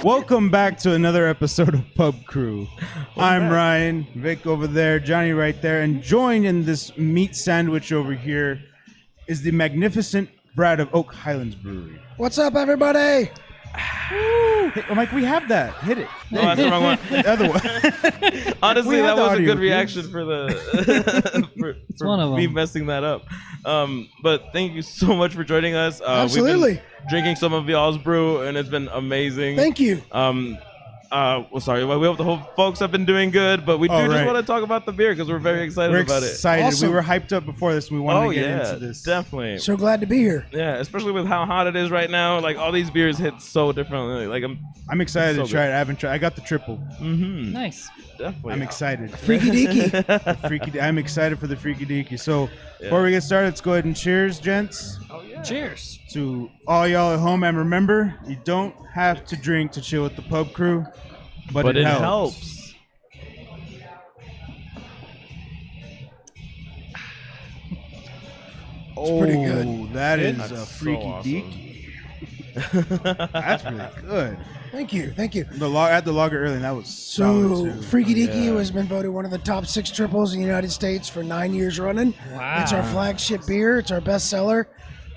Welcome back to another episode of Pub Crew. I'm Ryan, Vic over there, Johnny right there, and joined in this meat sandwich over here is the magnificent Brad of Oak Highlands Brewery. What's up, everybody? I'm like, we have that. Hit it. No, that's the wrong one. The other one. Honestly, We have that the was a audio, good reaction for the for one of me them. messing that up. But thank you so much for joining us. Absolutely. We've been drinking some of y'all's brew, and it's been amazing. Thank you. Sorry, we hope the whole folks have been doing good, but we do just right. want to talk about the beer because we're very excited We're about excited. Awesome. We were hyped up before this. We wanted it. to get into this. Definitely. So glad to be here. Yeah, especially with how hot it is right now. Like all these beers hit so differently. Like I'm excited So to try good. it. I haven't tried. I got the triple. Nice. definitely. I'm excited. Freaky deaky. I'm excited for the Freaky Deaky. So before we get started, let's go ahead and cheers, gents. Oh yeah. Cheers. To all y'all at home, and remember, you don't have to drink to chill with the Pub Crew, but it helps. pretty good. That is That's a so Freaky awesome. Deaky. That's really good. Thank you. Thank you. At the lager early, that was So, solid too. Freaky Deaky has been voted one of the top 6 triples in the United States for 9 years running. Wow. It's our flagship beer. It's our best seller.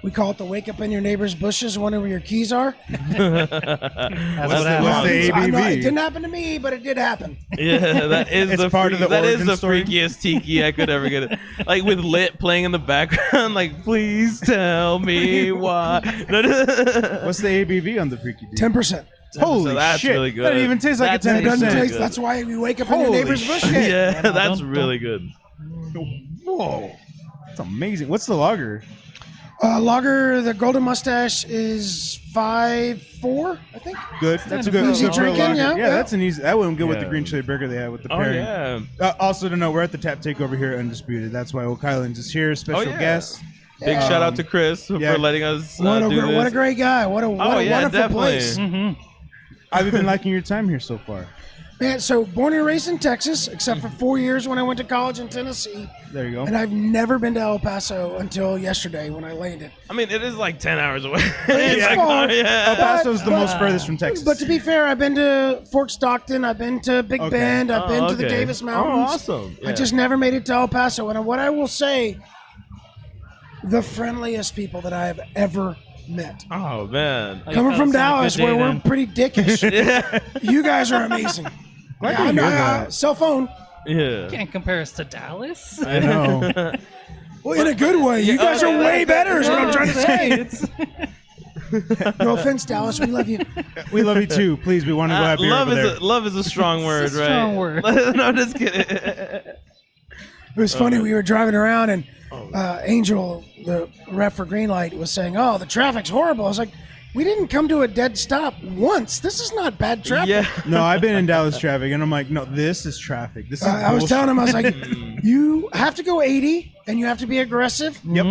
We call it the wake up in your neighbor's bushes, wondering where your keys are. That's what happened. What's the I know, ABV? it didn't happen to me, but it did happen. Yeah, that is It's the part of the that is origin the story. freakiest tiki I could ever get. It. Like with lit playing in the background, like please tell me why. What's the ABV on the Freaky Deaky? 10%. Holy So that's shit! really good. That didn't even taste like That's a 10%. It doesn't Really taste. good. That's why we wake up in your Holy neighbor's shit. bush. Yeah, that's don't- really good. Whoa, that's amazing. What's the lager? Lager, the Golden Mustache is 5.4, I think. Good. That's a good. Easy good for a drinking, lager. yeah. That's an easy. That wouldn't go with the Yeah. green chili burger they had with the Oh pairing. yeah. Also to know, we're at the Tap Takeover here at Undisputed. That's why Oak Highlands is here. Special yeah. guest. Big shout out to Chris for letting us do What a this. great guy. What a wonderful definitely. place. I've been liking your time here so far. Man, so born and raised in Texas, except for 4 years when I went to college in Tennessee. There you go. And I've never been to El Paso until yesterday when I landed. I mean, it is like 10 hours away. It's Like, far. El yeah. Paso's the most furthest from Texas. But to be fair, I've been to Fort Stockton, I've been to Big Okay. Bend, I've been to the okay. Davis Oh, Mountains. awesome. I Yeah. just never made it to El Paso. And what I will say, the friendliest people that I have ever met. Oh man. Coming from Dallas, where we're pretty dickish, Yeah. you guys are amazing. Glad to hear that. Cell phone. Yeah. Can't compare us to Dallas. I know. Well, in a good way. You guys are way better is what I'm trying to say. It's No offense, Dallas. We love you. We love you too. Please, we want to go have beer love over there. love is a strong word, a right? strong word. No, I'm just kidding. It was funny. We were driving around, and Angel, the ref for Greenlight, was saying, "Oh, the traffic's horrible." I was like, "We didn't come to a dead stop once. This is not bad traffic." Yeah. No, I've been in Dallas traffic, and I'm like, no, this is traffic. This is. I was telling him, I was like, Mm. "You have to go 80, and you have to be aggressive. Yep.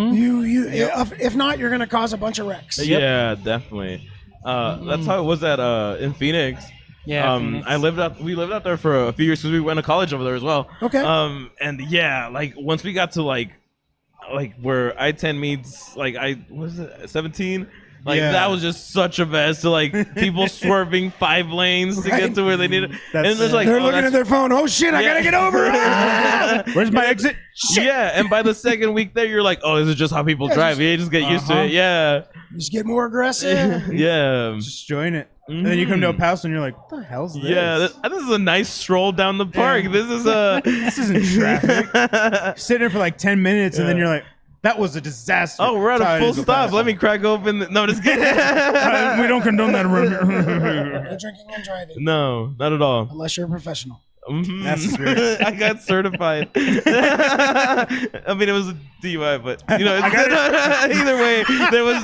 If not, you're going to cause a bunch of wrecks." Yeah, definitely. That's how it was at in Phoenix. Yeah, Phoenix. We lived out there for a few years because we went to college over there as well. Okay. And yeah, like once we got to like where I-10 meets like what is it, 17? Like Yeah. that was just such a mess to like people swerving 5 lanes to Right. get to where they needed. That's- And there's like They're oh, looking at that's- their phone. Oh shit! I Yeah. gotta get over. Ah! Where's my exit? Yeah, and by the second week there, you're like, oh, this is just how people Yeah, drive. You just get used to it. Yeah, Just get more aggressive. yeah. Just join it. And then you come to El Paso, and you're like, what the hell's this? Yeah, this is a nice stroll down the park. Yeah. This is a This isn't traffic. Sit there for like 10 minutes, and then you're like, that was a disaster. oh, we're at That's how a it full is El stop. Paso. Let me crack open. No, just kidding. We don't condone that around here. No drinking and driving, No, not at all. unless you're a professional. Mhm. That's the spirit. I got certified. I mean, it was a DUI, but you know, either way,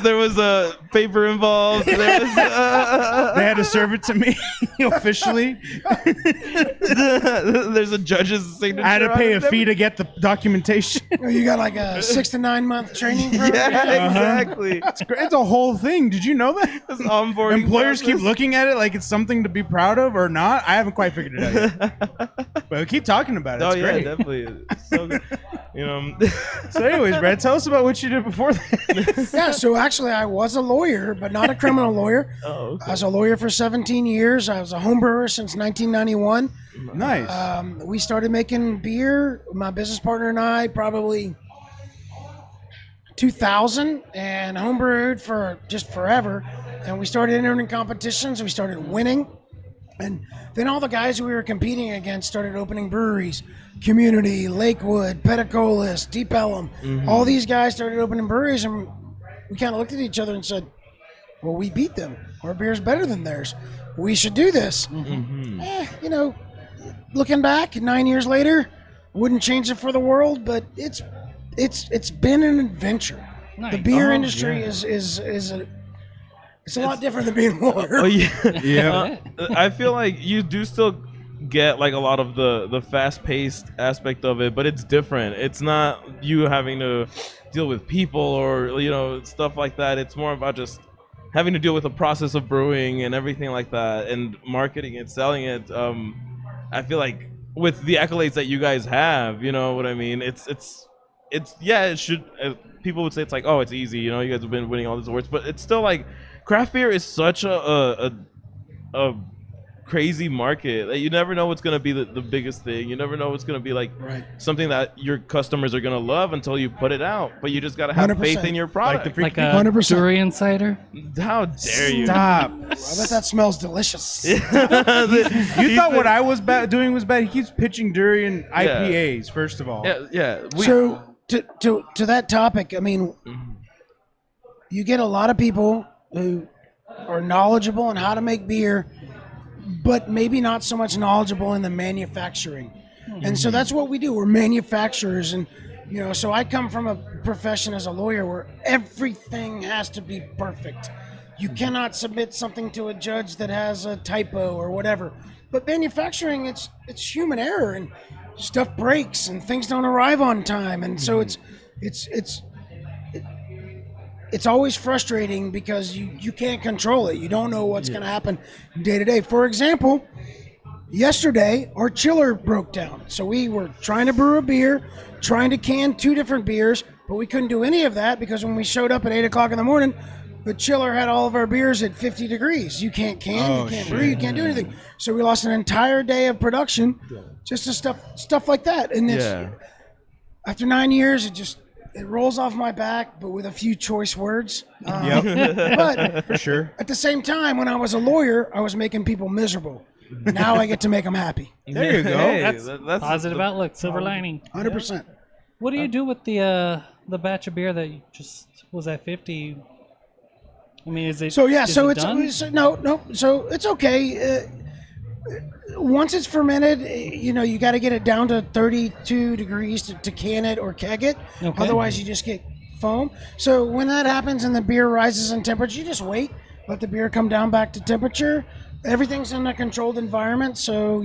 there was a paper involved. There was, They had to serve it to me officially. there's a judge's signature. I had to on pay it. a fee to get the documentation. You got like a 6 to 9 month training program. Yeah, exactly. It's great. It's a whole thing. Did you know that? This onboarding Employers keep process. looking at it like it's something to be proud of or not. I haven't quite figured it out yet. But we keep talking about it. Oh It's yeah, great. definitely. It's so good. You know. So, anyways, Brad, tell us about what you did before that. Yeah, so actually I was a lawyer, but not a criminal lawyer. Oh, okay. I was a lawyer for 17 years. I was a home brewer since 1991. Nice. We started making beer, my business partner and I, probably 2000, and homebrewed for just forever. And we started entering competitions. We started winning. And then all the guys we were competing against started opening breweries. Community, Lakewood, Petacolis, Deep Ellum. All these guys started opening breweries, and we kind of looked at each other and said, well, we beat them. Our beer's better than theirs. We should do this. You know, looking back 9 years later, wouldn't change it for the world, but it's been an adventure. Nice. The beer industry is a lot different than being a lawyer. Oh yeah. Yeah. I feel like you do still get like a lot of the fast-paced aspect of it, but it's different. It's not you having to deal with people or stuff like that. It's more about just having to deal with the process of brewing and everything like that, and marketing it, selling it. I feel like with the accolades that you guys have, you know what I mean. It's yeah. It should. People would say it's like, oh, it's easy. You guys have been winning all these awards, but it's still like craft beer is such a crazy market that you never know what's going to be the biggest thing. You never know what's going to be like something that your customers are going to love until you put it out. But you just got to have 100%. faith in your product. Like a 100%. durian cider. How dare you? Stop. I bet that smells delicious. You thought what I was doing was bad. He keeps pitching durian IPAs, first of all. Yeah. So to that topic, I mean, you get a lot of people who are knowledgeable on how to make beer, but maybe not so much knowledgeable in the manufacturing. And so that's what we do. We're manufacturers, and so I come from a profession as a lawyer where everything has to be perfect. You cannot submit something to a judge that has a typo or whatever. But manufacturing, it's human error, and stuff breaks and things don't arrive on time, and so it's always frustrating because you can't control it. You don't know what's going to happen day to day. For example, yesterday our chiller broke down. So we were trying to brew a beer, trying to can 2 different beers, but we couldn't do any of that because when we showed up at 8 o'clock in the morning, the chiller had all of our beers at 50 degrees. You can't can, you can't brew, you can't do anything. So we lost an entire day of production just to stuff like that. And after 9 years, it rolls off my back, but with a few choice words. But For sure. at the same time, when I was a lawyer, I was making people miserable. Now I get to make them happy. There you go. Hey, That's positive outlook, silver lining. 100%. What do you do with the batch of beer that you just was at 50? I mean, is it So yeah, is so it it's done? so it's okay. Once it's fermented, you got to get it down to 32 degrees to can it or keg it. Okay. Otherwise, you just get foam. So when that happens and the beer rises in temperature, you just wait, let the beer come down back to temperature. Everything's in a controlled environment, so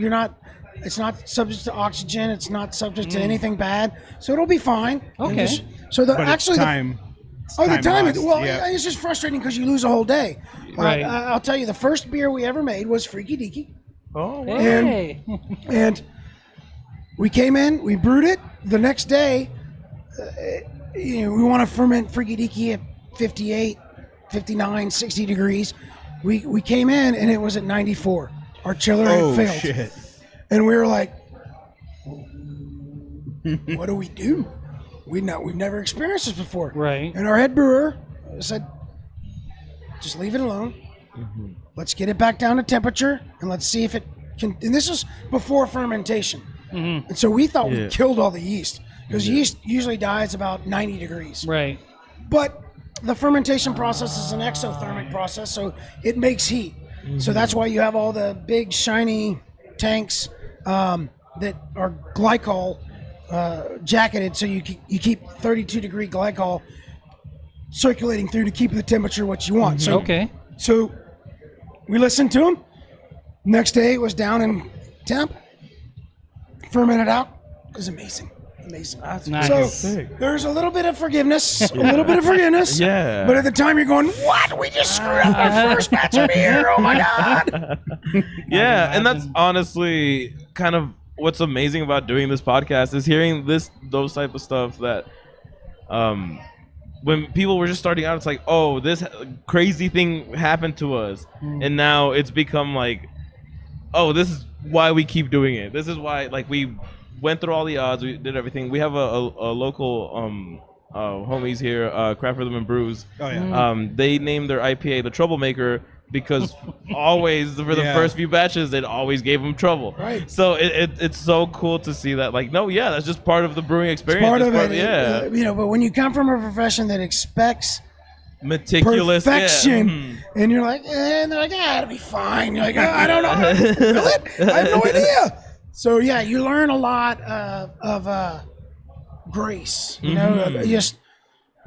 it's not subject to oxygen. It's not subject to anything bad, so it'll be fine. Okay. But it's time. The time. lost, It's just frustrating because you lose a whole day. Right. I'll tell you, the first beer we ever made was Freaky Deaky. Oh, wow. Hey. And we came in, we brewed it. The next day, we want to ferment Freaky Deaky at 58, 59, 60 degrees. We came in and it was at 94. Our chiller had failed. Shit. And we were like, what do we do? We've never experienced this before. Right. And our head brewer said, just leave it alone. Let's get it back down to temperature and let's see if it can. And this is before fermentation. And so we thought we killed all the yeast because yeast usually dies about 90 degrees. Right. But the fermentation process is an exothermic process, so it makes heat. So that's why you have all the big shiny tanks that are glycol jacketed, so you keep 32 degree glycol circulating through to keep the temperature what you want. So we listened to them. Next day it was down in temp, fermented out. It was amazing. Nice. So there's a little bit of forgiveness, Yeah. But at the time you're going, what? We just screwed up our first batch of beer. Oh my God. Yeah, and that's honestly kind of what's amazing about doing this podcast is hearing those type of stuff that when people were just starting out, it's like, oh, this crazy thing happened to us, and now it's become like, oh, this is why we keep doing it. This is why, like, we went through all the odds, we did everything. We have a local homies here, Craft Rhythm and Brews. Oh yeah. They named their IPA the Troublemaker because always for the first few batches, it always gave them trouble. Right. So it's so cool to see that. Like, no, yeah, that's just part of the brewing experience. Part of it, yeah. But when you come from a profession that expects Meticulous perfection, and you're like, and they're like, it'll be fine. You're like, I don't know, really? I have no idea. So yeah, you learn a lot of grace. You know, just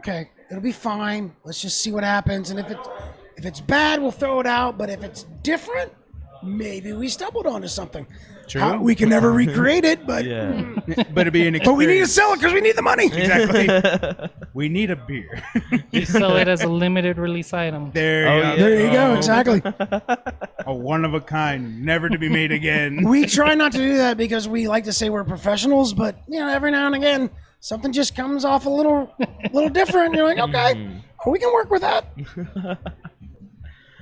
okay, it'll be fine. Let's just see what happens, and if it's bad, we'll throw it out. But if it's different, maybe we stumbled onto something. True. We can never recreate it, but But it'd be an experience. but we need to sell it because we need the money. Exactly. We need a beer. You sell it as a limited release item. There Oh, you yeah. go. There you go. Exactly. A one of a kind, never to be made again. We try not to do that because we like to say we're professionals, but every now and again something just comes off a little different. You're like, okay, we can work with that.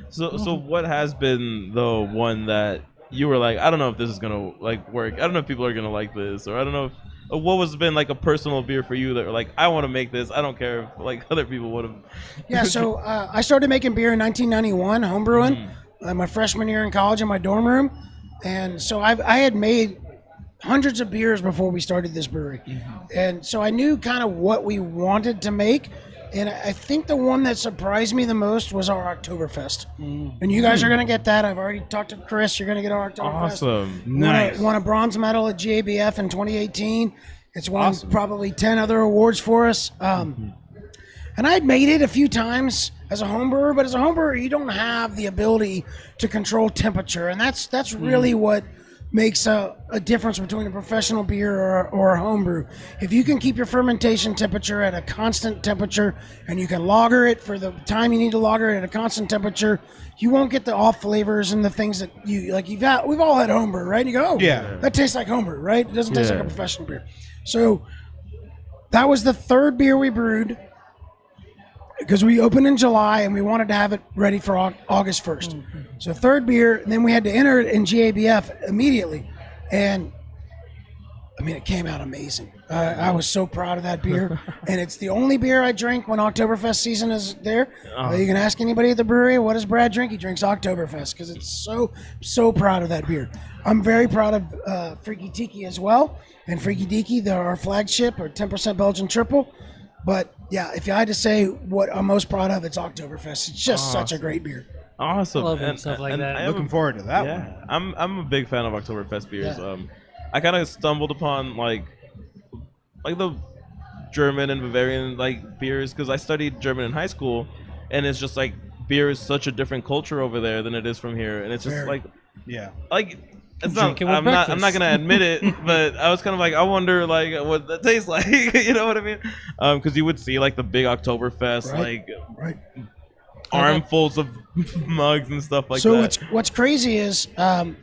So what has been the one that you were like, I don't know if this is gonna like work. I don't know if people are gonna like this, or I don't know if what was been like a personal beer for you that were like, I want to make this. I don't care if like other people would have. Yeah. So I started making beer in 1991, homebrewing, my freshman year in college in my dorm room, and so I had made hundreds of beers before we started this brewery, and so I knew kind of what we wanted to make. And I think the one that surprised me the most was our Oktoberfest. And you guys are going to get that. I've already talked to Chris. You're going to get our Oktoberfest. Awesome. Nice. Won a bronze medal at GABF in 2018. It's won probably 10 other awards for us. And I'd made it a few times as a home brewer, but as a home brewer, you don't have the ability to control temperature. And that's really what makes a difference between a professional beer or a home brew. If you can keep your fermentation temperature at a constant temperature and you can lager it for the time you need to lager it at a constant temperature, you won't get the off flavors and the things that we've all had home brew, right? And you go, that tastes like home brew, right? It doesn't taste like a professional beer. So that was the third beer we brewed, because we opened in July and we wanted to have it ready for August 1st. So third beer, and then we had to enter it in GABF immediately. And I mean, it came out amazing. I was so proud of that beer. And it's the only beer I drink when Oktoberfest season is there. You can ask anybody at the brewery, what does Brad drink? He drinks Oktoberfest, because it's so proud of that beer. I'm very proud of Freaky Tiki as well. And Freaky Deaky, they're our flagship, or 10% Belgian triple. But yeah, if I had to say what I'm most proud of, it's Oktoberfest. It's just such a great beer. Awesome. I love stuff like that. Looking forward to that one. I'm a big fan of Oktoberfest beers. Yeah. I kind of stumbled upon like the German and Bavarian like beers because I studied German in high school, and it's just like beer is such a different culture over there than it is from here, and it's just like it's not. I'm not gonna admit it, but I was kind of like, I wonder like what that tastes like. You know what I mean? Because you would see like the big Oktoberfest Right. armfuls of mugs and stuff like so that. what's crazy is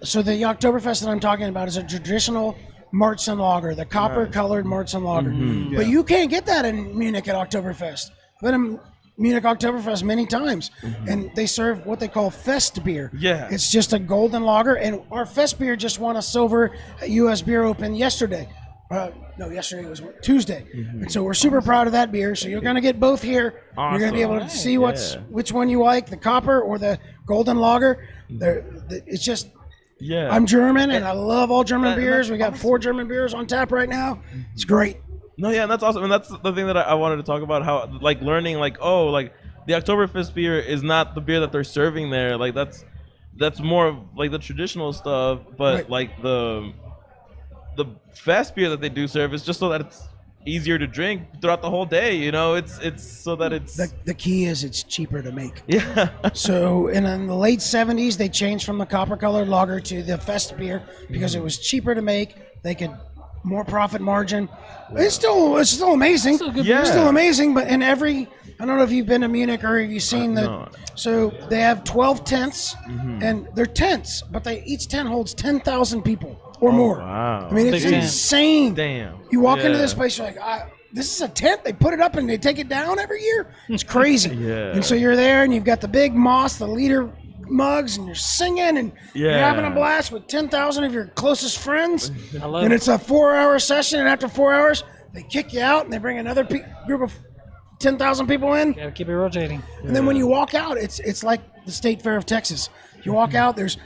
so the Oktoberfest that I'm talking about is a traditional Marzen lager, the copper-colored Marzen lager. But you can't get that in Munich at Oktoberfest. But in Munich Oktoberfest many times, and they serve what they call Fest beer. Yeah. It's just a golden lager, and our Fest beer just won a silver at U.S. Beer Open yesterday. Yesterday was Tuesday. And so we're super proud of that beer. So you're going to get both here. You're going to be able to see which one you like, the copper or the golden lager. It's just, I'm German, and I love all German beers. We got 4 German beers on tap right now. It's great. No, yeah, that's awesome. And that's the thing that I wanted to talk about, how like learning like, oh, like the Oktoberfest beer is not the beer that they're serving there. Like that's more of like the traditional stuff, but like the fest beer that they do serve is just so that it's easier to drink throughout the whole day. You know, it's so that it's the key is it's cheaper to make. Yeah. So in the late 70s, they changed from the copper-colored lager to the Fest beer because it was cheaper to make. They could more profit margin. It's still amazing. It's still amazing, but in every, I don't know if you've been to Munich or have you seen so they have 12 tents, and they're tents, but each tent holds 10,000 people. or more. Wow. I mean, it's Big tent. insane. Damn. You walk into Yeah. this place, you're like, this is a tent. They put it up and they take it down every year. It's crazy. Yeah. And so you're there and you've got the big moss, the liter mugs, and you're singing and you're having a blast with 10,000 of your closest friends. I love And it. it's a 4-hour session. And after 4 hours, they kick you out and they bring another group of 10,000 people in. Gotta keep it rotating. And then when you walk out, it's like the State Fair of Texas. You walk out, there's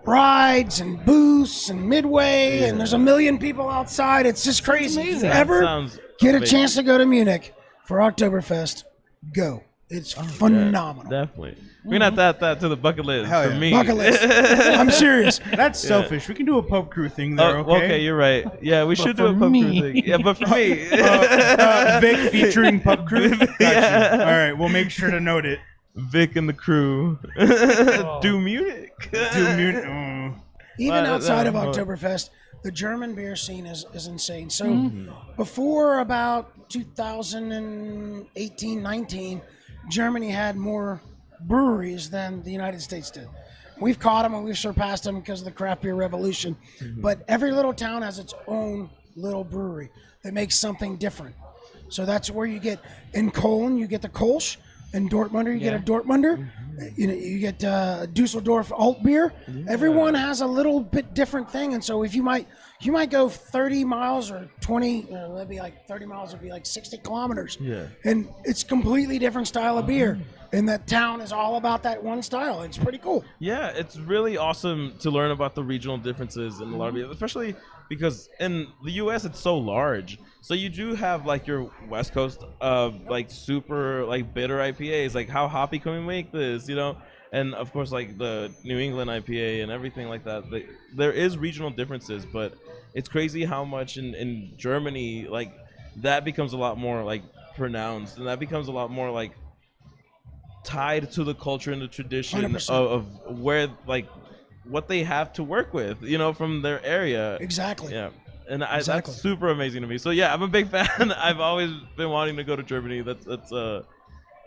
rides and booths and midway, and there's a million people outside. It's just crazy. If you amazing. ever Sounds get a amazing. chance to go to Munich for Oktoberfest, go. It's phenomenal. Definitely. We're gonna have to add that to the bucket list Hell for yeah. me. Bucket list. I'm serious. That's selfish. We can do a pub crew thing there, Oh, okay, you're right. Yeah, we should do a for pub me. crew thing. Yeah, but for me. Vic featuring pub crew. Gotcha. Yeah. All right, we'll make sure to note it. Vic and the crew. Do Munich. Do mute. Even Well, outside of no. Oktoberfest, the German beer scene is insane. So before about 2018, 19, Germany had more breweries than the United States did. We've caught them and we've surpassed them because of the craft beer revolution. But every little town has its own little brewery that makes something different. So that's where you get, in Cologne, you get the Kolsch. In Dortmunder, you get a Dortmunder. You know, you get Dusseldorf alt beer. Everyone has a little bit different thing, and so if you might go 30 miles or 20. That'd be like 30 miles would be like 60 kilometers. Yeah. And it's completely different style of beer, and that town is all about that one style. It's pretty cool. Yeah, it's really awesome to learn about the regional differences in a lot of it, especially because in the U.S. it's so large. So you do have like your West Coast, like super like bitter IPAs. Like how hoppy can we make this? You know, and of course like the New England IPA and everything like that. There is regional differences, but it's crazy how much in Germany like that becomes a lot more like pronounced, and that becomes a lot more like tied to the culture and the tradition 100%. of where like what they have to work with, you know, from their area. Exactly. Yeah. And Exactly. that's super amazing to me. So yeah, I'm a big fan. I've always been wanting to go to Germany. That's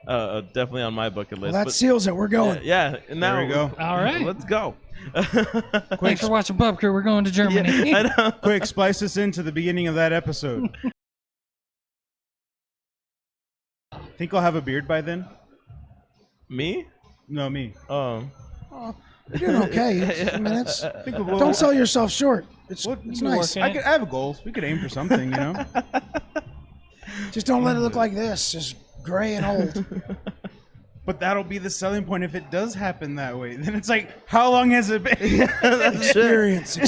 definitely on my bucket Well, list. that But seals it. We're going. yeah, and now There we go. All right. Let's go. Thanks for watching Pub Crew. We're going to Germany. Yeah, I know. Quick, splice us into the beginning of that episode. Think I'll have a beard by then? Me? No, me. You're doing okay. I mean, Think we'll, don't sell yourself short. It's nice. I have goals. We could aim for something, you know. Just don't let it look like this. Just gray and old. But that'll be the selling point if it does happen that way. Then it's like, how long has it been? Experience.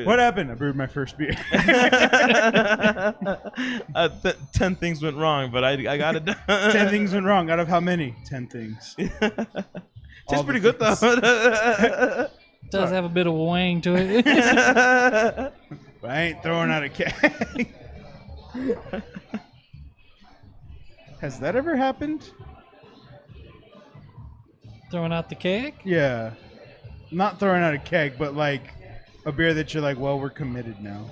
What happened? I brewed my first beer. 10 things went wrong, but I got it done. 10 things went wrong. Out of how many? 10 things. Tastes pretty good though. Does have a bit of a wang to it. I ain't throwing out a keg. Has that ever happened? Throwing out the keg. Yeah. Not throwing out a keg, but like a beer that you're like, well, we're committed now.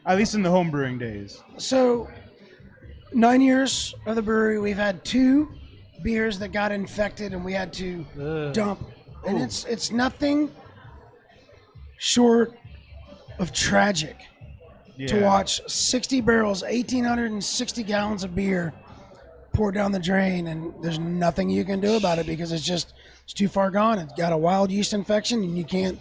At least in the home brewing days. So, 9 years of the brewery, we've had 2 beers that got infected, and we had to dump. And it's nothing short of tragic to Yeah. watch 60 barrels, 1,860 gallons of beer poured down the drain, and there's nothing you can do about it because it's too far gone. It's got a wild yeast infection, and you can't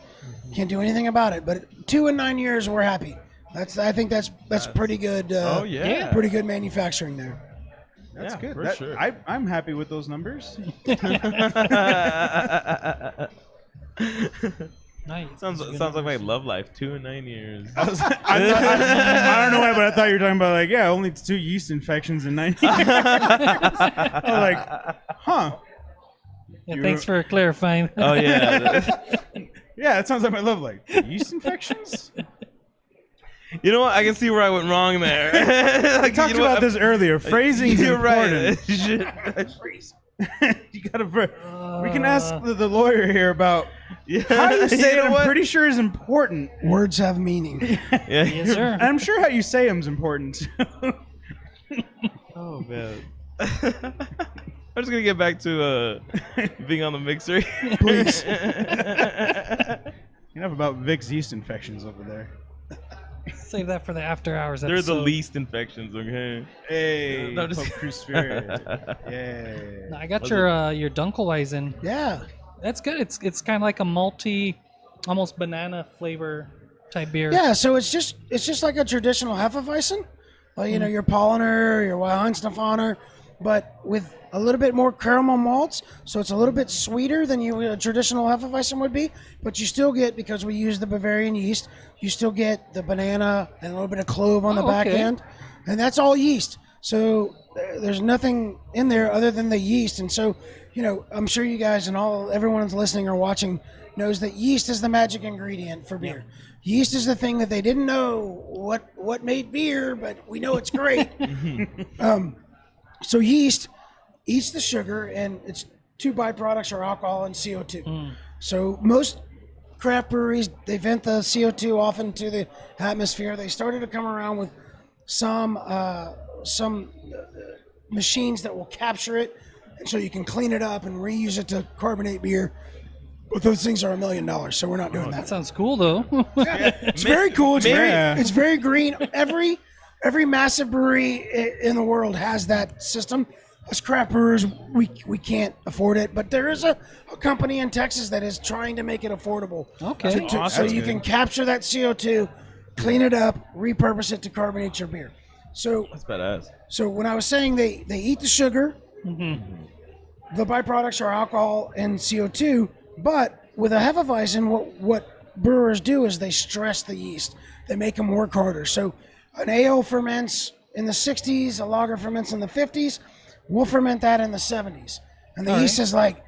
do anything about it. But 2 in 9 years, we're happy. I think that's pretty good. Oh yeah. Pretty good manufacturing there. That's Yeah, good. for sure. I'm happy with those numbers. Nice. Sounds like my love life. 2 in 9 years. I don't know why, but I thought you were talking about like, yeah, only 2 yeast infections in 9 years. I was like, huh. Yeah, thanks for clarifying. Oh yeah. Yeah, that sounds like my love life. Yeast infections? You know what? I can see where I went wrong there. Like, We talked you know what? about this earlier. Phrasing's You're important. right. You gotta. We can ask the lawyer here about Yeah. how you say You it. know I'm what? pretty sure is important. Words have meaning. Yeah. Yes, sir. And I'm sure how you say them's important too. Oh man. I'm just gonna get back to being on the mixer. Please. Enough about Vic's yeast infections over there. Save that for the after hours They're the episode. least infections, okay? Hey, No, just- Pub Crew Spirit. Yeah. No, I got your Dunkelweizen. Yeah. That's good. It's kind of like a malty, almost banana flavor type beer. Yeah, so it's just like a traditional Hefeweizen, like your Polliner, your Weihenstephaner, but with a little bit more caramel malts. So it's a little bit sweeter than a traditional Hefeweizen would be, but you still get, because we use the Bavarian yeast, you still get the banana and a little bit of clove on the back okay. end, and that's all yeast. So there's nothing in there other than the yeast, and so I'm sure you guys and everyone that's listening or watching knows that yeast is the magic ingredient for beer. Yeast is the thing that they didn't know what made beer, but we know it's great. So yeast eats the sugar, and its two byproducts are alcohol and CO2. So most craft breweries, they vent the CO2 off into the atmosphere. They started to come around with some machines that will capture it, and so you can clean it up and reuse it to carbonate beer. But those things are $1 million, so we're not doing that. That sounds cool though. It's very cool. Yeah. It's very green. Every massive brewery in the world has that system. As craft brewers, we can't afford it, but there is a company in Texas that is trying to make it affordable. Okay. So you can capture that CO2, clean it up, repurpose it to carbonate your beer. So That's badass. So when I was saying they eat the sugar, the byproducts are alcohol and CO2, but with a Hefeweizen, what brewers do is they stress the yeast. They make them work harder. So an ale ferments in the 60s, a lager ferments in the 50s, we'll ferment that in the 70s. And the yeast is like,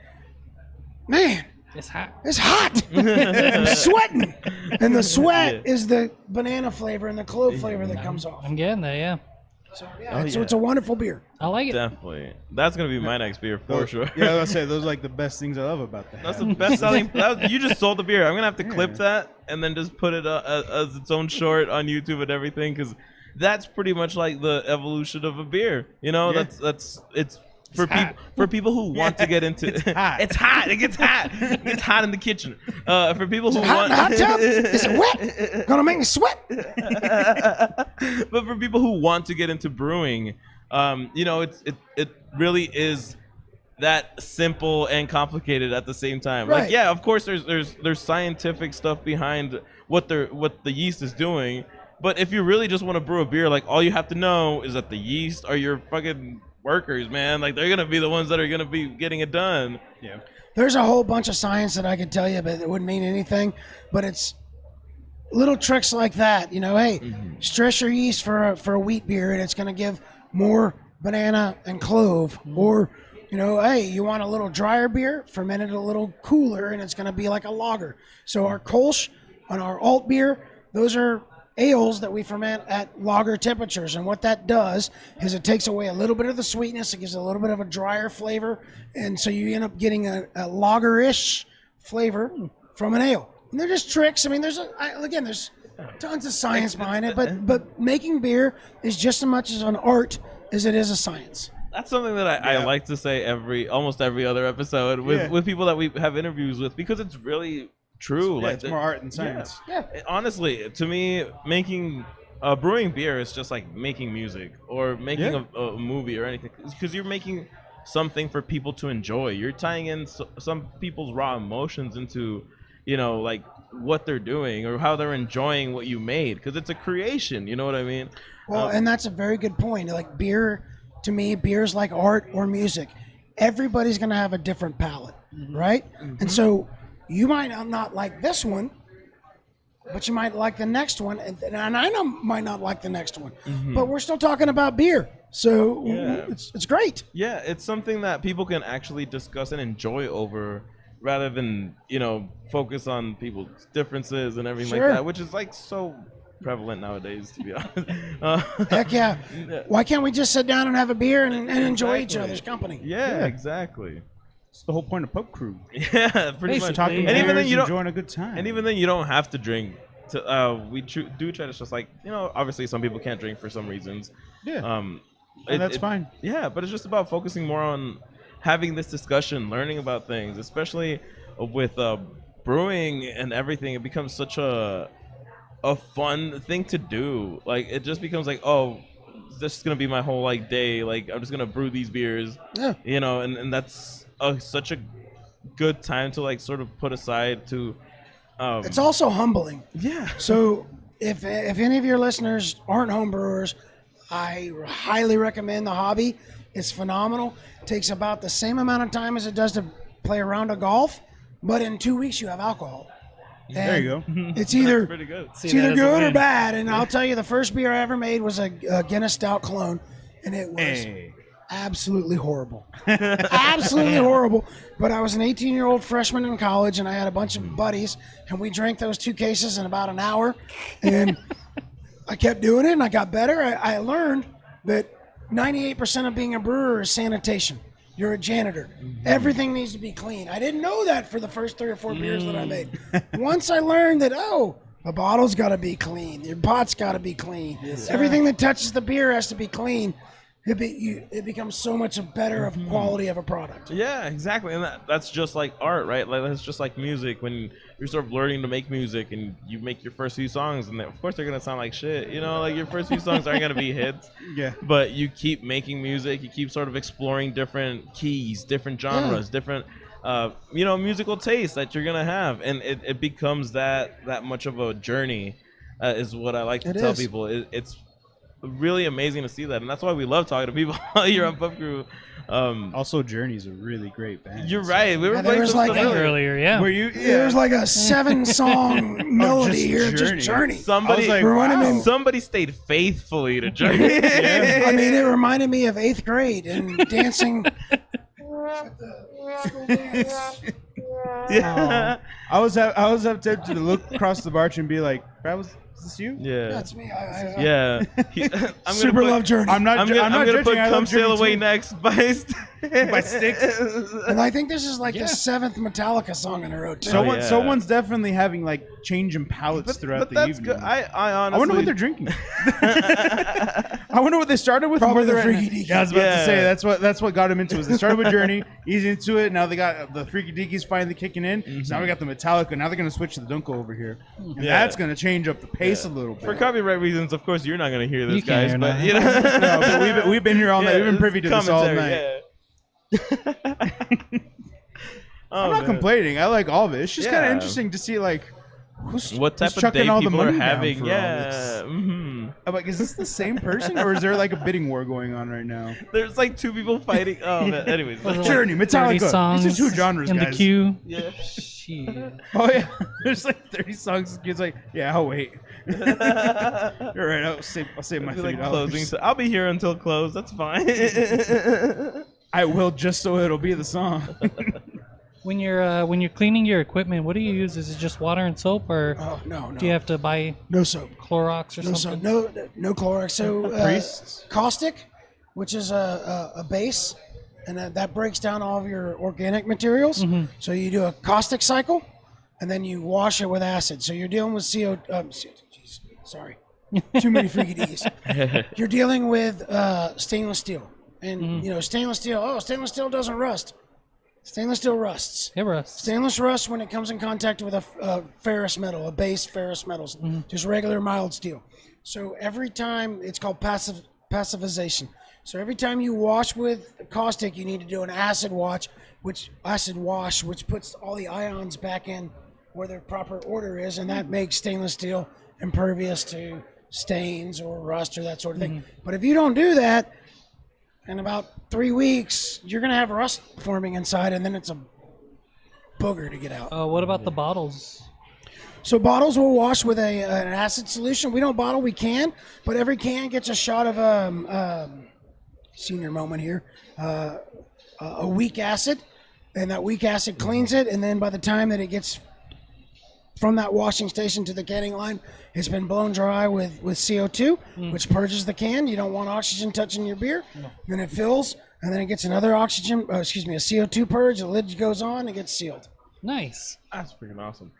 man, It's hot. it's hot. I'm sweating. And the sweat is the banana flavor and the clove flavor that comes off. I'm getting that. Yeah, So, so it's a wonderful beer. I like it. Definitely. That's going to be my next beer for sure. Yeah, I was gonna say those are like the best things I love about that. That's the best selling. You just sold the beer. I'm gonna have to clip that and then just put it as its own short on YouTube and everything, because that's pretty much like the evolution of a beer. Yeah. That's it's for people who want to get into. It's hot. It's hot. It gets hot. It gets hot in the kitchen. For people who Hot in want. the hot tub? Is it wet? Gonna make me sweat? But for people who want to get into brewing, it really is that simple and complicated at the same time. Right. Like, yeah, of course there's scientific stuff behind what the yeast is doing, but if you really just want to brew a beer, like, all you have to know is that the yeast are your fucking workers, man. Like, they're gonna be the ones that are gonna be getting it done. Yeah. There's a whole bunch of science that I could tell you, but it wouldn't mean anything. But it's little tricks like that. Hey, stress your yeast for a wheat beer, and it's going to give more banana and clove. Or, hey, you want a little drier beer, ferment it a little cooler, and it's going to be like a lager. So our Kolsch on our alt beer, those are ales that we ferment at lager temperatures, and what that does is it takes away a little bit of the sweetness. It gives a little bit of a drier flavor, and so you end up getting a lager-ish flavor from an ale. And they're just tricks. I mean, there's tons of science behind it, but making beer is just as much as an art as it is a science. That's something that I like to say almost every other episode with people that we have interviews with, because it's really true. It's more art than science. Yeah. Honestly, to me, brewing beer is just like making music or making a movie or anything, because you're making something for people to enjoy. You're tying in some people's raw emotions into, like, what they're doing or how they're enjoying what you made, because it's a creation. You know what I mean? Well, and that's a very good point. Like, beer, to me, beer's like art or music. Everybody's going to have a different palate, right? And so you might not like this one, but you might like the next one, and I might not like the next one. But we're still talking about beer, so it's great. Yeah, it's something that people can actually discuss and enjoy over, rather than focus on people's differences and everything like that, which is like so prevalent nowadays, to be honest. Heck yeah. Why can't we just sit down and have a beer and enjoy each other's company? Yeah, exactly. It's the whole point of Pub Crew. Yeah, pretty much. Talking And even beers, then you don't enjoying a good time. And even then, you don't have to drink. We do try to just, like, obviously some people can't drink for some reasons. Yeah. And that's fine. Yeah, but it's just about focusing more on having this discussion, learning about things, especially with brewing and everything, it becomes such a fun thing to do. Like it just becomes like, oh, this is gonna be my whole like day. Like I'm just gonna brew these beers, you know, and that's such a good time to like sort of put aside to. It's also humbling. Yeah. So if any of your listeners aren't home brewers, I highly recommend the hobby. It's phenomenal. It takes about the same amount of time as it does to play a round of golf, but in 2 weeks you have alcohol. There you go. It's either Pretty good. it's either good or bad. And I'll tell you, the first beer I ever made was a Guinness Stout clone, and it was absolutely horrible. Absolutely horrible. But I was an 18-year-old freshman in college, and I had a bunch of buddies, and we drank those 2 cases in about an hour. And I kept doing it, and I got better. I learned that 98% of being a brewer is sanitation. You're a janitor. Everything needs to be clean. I didn't know that for the first 3 or 4 beers that I made. Once I learned that, the bottle's got to be clean. Your pot's got to be clean. Everything that touches the beer has to be clean. It becomes so much better of quality of a product. Yeah, exactly, and that's just like art, right? Like that's just like music. When you're sort of learning to make music, and you make your first few songs, and of course they're gonna sound like shit. You know, like your first few songs aren't gonna be hits. Yeah. But you keep making music. You keep sort of exploring different keys, different genres, different, musical tastes that you're gonna have, and it becomes that much of a journey. Is what I like to tell people. It's really amazing to see that, and that's why we love talking to people here on Pub Crew. Also, Journey's a really great band. You're right. We were playing was some like stuff earlier, yeah. Were you? There's like a 7-song melody here, just Journey. Somebody, somebody stayed faithfully to Journey. I mean, it reminded me of 8th grade and dancing. Yeah. I was tempted to look across the bar and be like, "That was is this you?" Yeah. That's me. Yeah. I'm Super love Journey. I'm not gonna judging. put I love "Come Sail Journey Away" too. next by Styx. And I think this is like the 7th Metallica song in a row, too. Someone's definitely having like changing palates throughout the that's evening. good. I honestly. I wonder what they're drinking. I wonder what they started with. Probably and where the they're at Freaky now. Deaky. Yeah, I was about to say that's what got him into it. They started with Journey, easy into it. Now they got the Freaky Deakies finally kicking in. So now we got the Metallica. Now they're gonna switch to the Dunko over here, and that's gonna change up the pace a little bit. For copyright reasons, of course, you're not going to hear this, You guys. can, But no. you know, No, but we've been here all night. We've been privy to this all commentary, night. Yeah. I'm not complaining. I like all of it. It's just kind of Yeah. interesting to see like What type who's of chucking day all the people are money down having? for all Yeah. this. Mhm. I'm like, is this the same person or is there like a bidding war going on right now? There's like 2 people fighting. Oh, man. Anyways. Was it Journey, 30 Metallica. songs These are 2 genres, in guys. the queue. Yeah. Shit. Oh yeah, there's like 30 songs. It's like, yeah, I'll wait. You're right. I'll save my I feel like $3. closing. So I'll be here until close. That's fine. I will just so it'll be the song. When you're cleaning your equipment, what do you use? Is it just water and soap, or Oh, no. do you have to buy No soap. Clorox or No something? soap. No Clorox. So Priests? caustic, which is a base, and that breaks down all of your organic materials. So you do a caustic cycle, and then you wash it with acid. So you're dealing with sorry, too many freaky D's. You're dealing with stainless steel, and stainless steel. Oh, stainless steel doesn't rust. Stainless steel rusts. It rusts. Stainless rusts when it comes in contact with a ferrous metal, a base ferrous metals, just regular mild steel. So every time, it's called passivization. So every time you wash with caustic, you need to do an acid wash, which puts all the ions back in where their proper order is, and that makes stainless steel impervious to stains or rust or that sort of thing. But if you don't do that, in about 3 weeks, you're going to have rust forming inside, and then it's a booger to get out. What about the bottles? So bottles will wash with an acid solution. We don't bottle, we can, but every can gets a shot of senior moment here, a weak acid, and that weak acid cleans it, and then by the time that it gets from that washing station to the canning line, it's been blown dry with CO2, which purges the can. You don't want oxygen touching your beer. Then it fills, and then it gets another a CO2 purge. The lid goes on, and gets sealed. Nice. That's freaking awesome.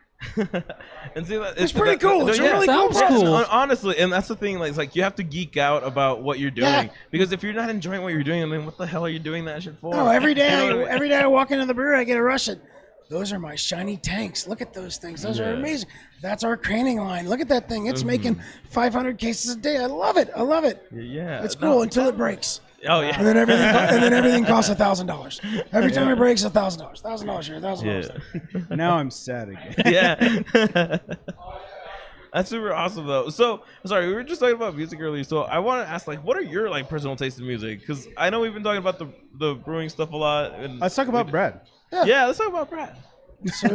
And see, It's pretty cool. It's a really cool sounds process. cool. Honestly, and that's the thing. Like, it's like you have to geek out about what you're doing, Yeah. because if you're not enjoying what you're doing, then what the hell are you doing that shit for? Oh, every day, You know what I mean? every day I walk into the brewery, I get a rush at those are my shiny tanks. Look at those things. Those are amazing. That's our canning line. Look at that thing. It's making 500 cases a day. I love it. Yeah. It's cool until it breaks. Oh yeah. And then everything costs $1,000. Every time it breaks, $1,000. $1,000 here, $1,000. Now I'm sad again. Yeah. That's super awesome though. So sorry, we were just talking about music earlier. So I want to ask, like, what are your like personal tastes in music? Because I know we've been talking about the brewing stuff a lot. And Let's talk about Brad. yeah, let's talk about Brad. So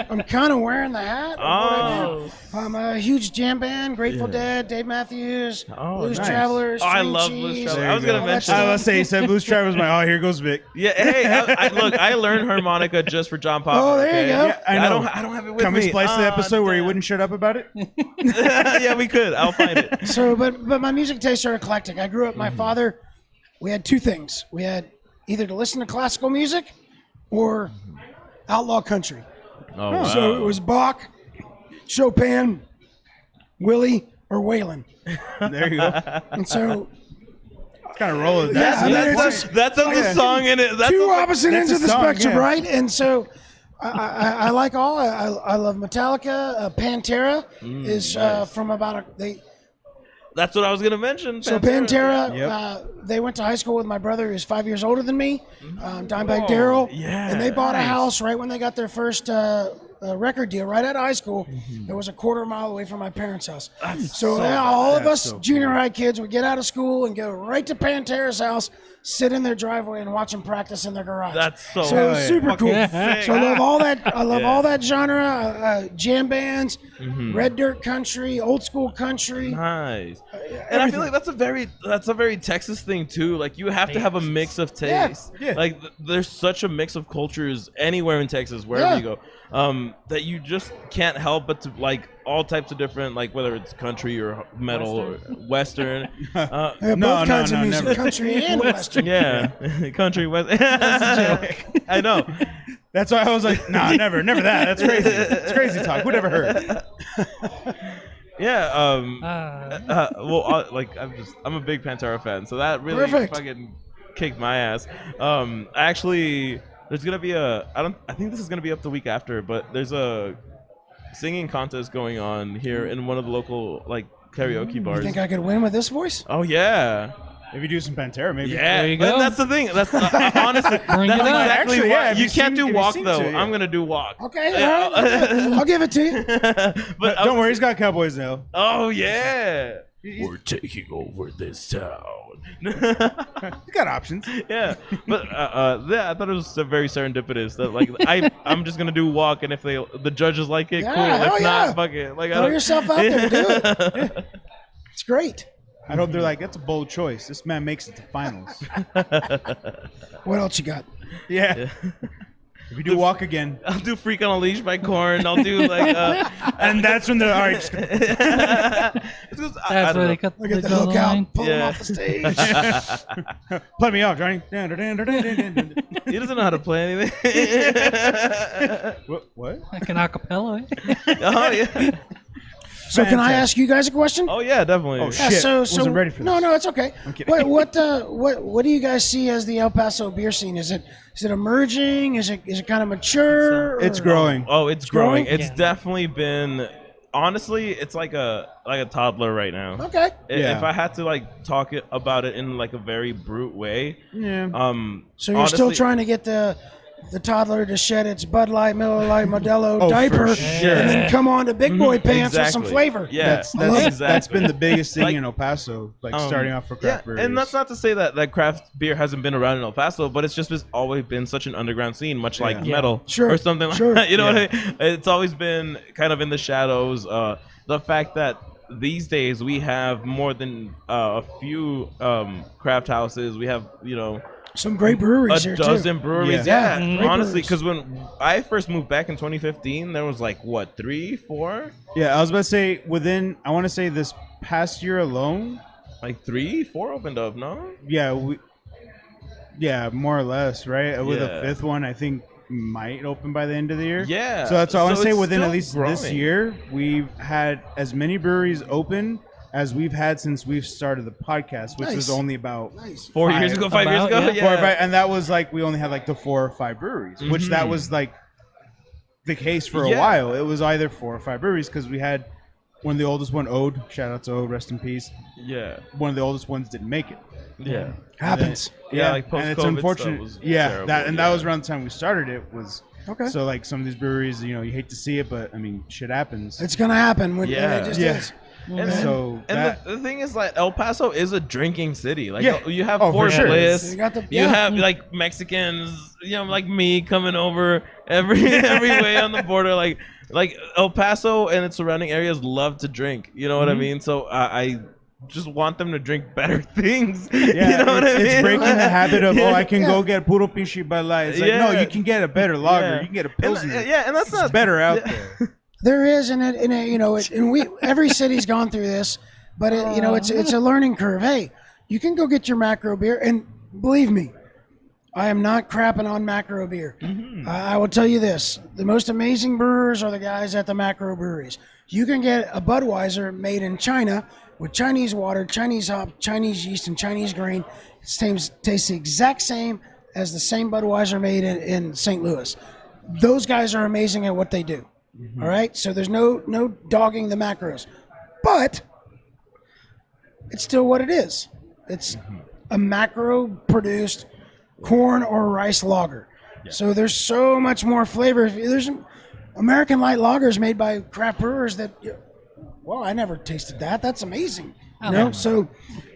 I'm kind of wearing the hat. Of what I do. I'm a huge jam band, Grateful Dead, Dave Matthews, Blues nice. Travelers. Oh, I String love Blues Cheese. Travelers. I was gonna mention. I was say he said Blues Travelers. Oh, here goes Vic. Yeah, hey, look, I learned harmonica just for John Pop. Oh, there you go. Yeah, I know. I don't have it with Can me. we splice the episode where he damn. wouldn't shut up about it? Yeah, we could. I'll find it. So, but my music tastes are eclectic. I grew up. My father, we had two things. We had either to listen to classical music or outlaw country. Oh, wow. So it was Bach, Chopin, Willie, or Waylon. There you go. And so Kind of roll with Yeah, that. I mean, it's just That's a song in it. That's two a- opposite that's ends a of the song, spectrum, yeah. right? And so I like all. I love Metallica. Pantera is from about That's what I was gonna mention. So Pantera, Yep. they went to high school with my brother, who's 5 years older than me, Dimebag Darrell. yeah, And they bought a house right when they got their first record deal, right out of high school. It was a quarter mile away from my parents' house. So all of us so junior high kids would get out of school and go right to Pantera's house, sit in their driveway and watch them practice in their garage. That's so. So it was super cool. sick. So I love all that. I love all that genre. Jam bands, red dirt country, old school country. Nice. And I feel like that's a very Texas thing too. Like you have to have a mix of taste. Yeah. Like there's such a mix of cultures anywhere in Texas, wherever Yeah. you go, that you just can't help but to like all types of different, like whether it's country or metal or Western. Yeah, No, both kinds of no, music, never. country and western. Yeah, country West. I know. That's why I was like, nah, never that. That's crazy. It's crazy talk. Who'd ever heard? Yeah. I'm a big Pantera fan, so that really Perfect. fucking kicked my ass. Actually, there's gonna be I think this is gonna be up the week after, but there's a singing contest going on here in one of the local like karaoke bars. You think I could win with this voice? Oh yeah. If you do some Pantera, maybe. Yeah, There you but go. that's the thing. That's honestly, Bring that's it on. exactly Actually, why yeah, if you you can't sing- do if you walk sing though. to it, yeah. I'm gonna do walk. Okay, all right. I'll give it to you. But Don't worry, he's got Cowboys now. Oh yeah. We're taking over this town. He's got options. Yeah, but yeah, I thought it was very serendipitous that like I'm just gonna do walk, and if the judges like it, Yeah, cool. hell If yeah. not, fuck it. Like I Throw don't- yourself out there, do it. It's great. I hope they're like, that's a bold choice. This man makes it to finals. What else you got? Yeah. If you do walk again, I'll do "Freak on a Leash" by Korn. I'll do like, and that's when they're all right. Just it's just, I That's don't where know. they cut Look at the the hook line. out, pull him Yeah. off the stage. play me off, Johnny. He doesn't know how to play anything. What? Like an acapella. Eh? Oh yeah. So can I Fantastic. ask you guys a question? Oh yeah, definitely. Oh, Yeah, shit. Wasn't ready for no, this. no, it's okay. kidding. What do you guys see as the El Paso beer scene? Is it emerging? Is it kind of mature? It's or- growing. Oh, it's growing. growing? It's Yeah. definitely been. Honestly, it's like a toddler right now. Okay. Yeah. If I had to like talk about it in like a very brute way, Yeah. So you're still honestly- trying to get the toddler to shed its Bud Light, Miller Light, Modelo Oh, for diaper, sure. and then come on to big boy pants with some Exactly. flavor. Yeah, That's exactly. been the biggest thing Like, in El Paso, like starting off for craft breweries. and that's not to say that craft beer hasn't been around in El Paso, but it's always been such an underground scene, much like Yeah. metal Sure, or something like sure. that. You know what I mean? It's always been kind of in the shadows. The fact that these days we have more than a few craft houses. We have, Some great breweries a here dozen too. breweries. Yeah. Yeah, Great honestly, breweries. because when I first moved back in 2015, there was like what 3, 4, Yeah, I was about to say I want to say this past year alone. like 3, 4 opened up. No, Yeah, more or less, right? With Yeah. a fifth one, I think might open by the end of the year. Yeah. So that's all I want So to say. it's Within at still least this growing. year, we've had as many breweries open as we've had since we've started the podcast, which was Nice. only about Nice. 4 years ago, 5 years About, ago. yeah. 4 or 5, and that was like we only had like the 4 or 5 breweries, which that was like the case for a Yeah. while. It was either 4 or 5 breweries because we had one of the oldest one, Ode. Shout out to Ode, rest in peace. Yeah. One of the oldest ones didn't make it. Yeah. Happens. Yeah, like and it's post-COVID unfortunate. stuff was Yeah, terrible, that yeah. was around the time we started it. Was Okay. So like some of these breweries, you hate to see it, but I mean, shit happens. It's gonna happen. Yeah. It just Yeah. is. And, So and that- the thing is, like, El Paso is a drinking city. Like, Yeah. you have Oh, for Fort sure. Bliss. You got the- You yeah. have like Mexicans, like me coming over every way on the border. Like El Paso and its surrounding areas love to drink. You know what I mean? So I just want them to drink better things. Yeah, you know what I mean? it's breaking the habit of I can Yeah. go get puro pichi balai. It's like no, Yeah. you can get a better lager. Yeah. You can get a And, pilsner. and that's It's not better out yeah. there. There is, and every city's gone through this, but it's a learning curve. Hey, you can go get your macro beer, and believe me, I am not crapping on macro beer. I will tell you this: the most amazing brewers are the guys at the macro breweries. You can get a Budweiser made in China with Chinese water, Chinese hop, Chinese yeast, and Chinese grain. It tastes the exact same as the same Budweiser made in St. Louis. Those guys are amazing at what they do. All right, so there's no dogging the macros, but it's still what it is. It's a macro produced corn or rice lager. So there's so much more flavor. There's American light lagers made by craft brewers that, well, I never tasted that. That's amazing. So